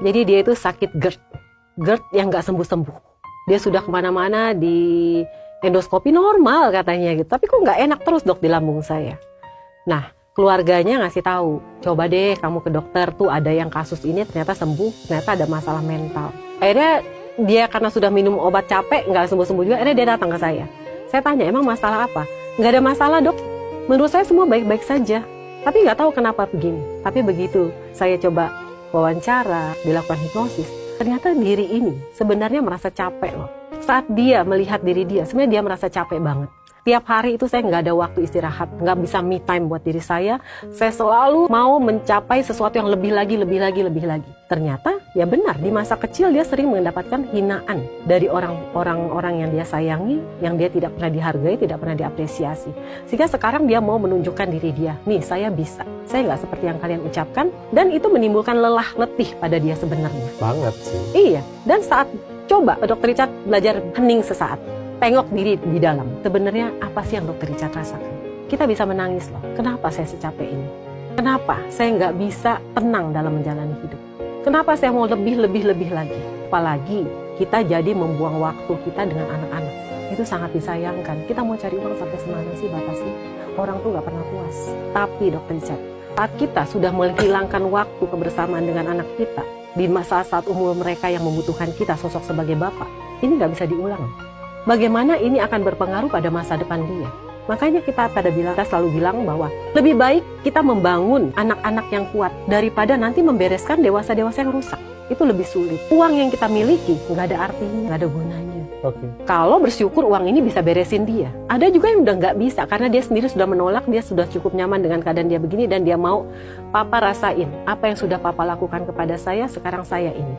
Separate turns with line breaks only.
Jadi dia itu sakit GERD yang nggak sembuh-sembuh. Dia sudah kemana-mana di endoskopi normal katanya gitu. Tapi kok nggak enak terus dok di lambung saya. Nah keluarganya ngasih tahu, coba deh kamu ke dokter tuh ada yang kasus ini ternyata sembuh, ternyata ada masalah mental. Akhirnya dia karena sudah minum obat capek nggak sembuh-sembuh juga, akhirnya dia datang ke saya. Saya tanya emang masalah apa? Nggak ada masalah dok, menurut saya semua baik-baik saja. Tapi nggak tahu kenapa begini. Tapi begitu saya coba wawancara, dilakukan hipnosis, ternyata diri ini sebenarnya merasa capek loh. Saat dia melihat diri dia, sebenarnya dia merasa capek banget. Tiap hari itu saya nggak ada waktu istirahat, nggak bisa me time buat diri saya. Saya selalu mau mencapai sesuatu yang lebih lagi. Ternyata ya benar, di masa kecil dia sering mendapatkan hinaan dari orang-orang yang dia sayangi, yang dia tidak pernah dihargai, tidak pernah diapresiasi. Sehingga sekarang dia mau menunjukkan diri dia, nih saya bisa, saya nggak seperti yang kalian ucapkan, dan itu menimbulkan lelah letih pada dia sebenarnya.
Banget sih.
Iya, dan saat coba Dr. Richard belajar hening sesaat, tengok diri di dalam. Sebenarnya apa sih yang Dr. Richard rasakan? Kita bisa menangis loh. Kenapa saya secapek ini? Kenapa saya nggak bisa tenang dalam menjalani hidup? Kenapa saya mau lebih lagi? Apalagi kita jadi membuang waktu kita dengan anak-anak. Itu sangat disayangkan. Kita mau cari uang sampai semana sih batasnya? Orang tuh nggak pernah puas. Tapi Dr. Richard, saat kita sudah menghilangkan waktu kebersamaan dengan anak kita, di saat umur mereka yang membutuhkan kita sosok sebagai bapak, ini nggak bisa diulang. Bagaimana ini akan berpengaruh pada masa depan dia. Makanya kita selalu bilang bahwa lebih baik kita membangun anak-anak yang kuat daripada nanti membereskan dewasa-dewasa yang rusak. Itu lebih sulit. Uang yang kita miliki nggak ada artinya, nggak ada gunanya. Kalau bersyukur uang ini bisa beresin dia. Ada juga yang udah nggak bisa karena dia sendiri sudah menolak, dia sudah cukup nyaman dengan keadaan dia begini dan dia mau papa rasain apa yang sudah papa lakukan kepada saya, sekarang saya ini.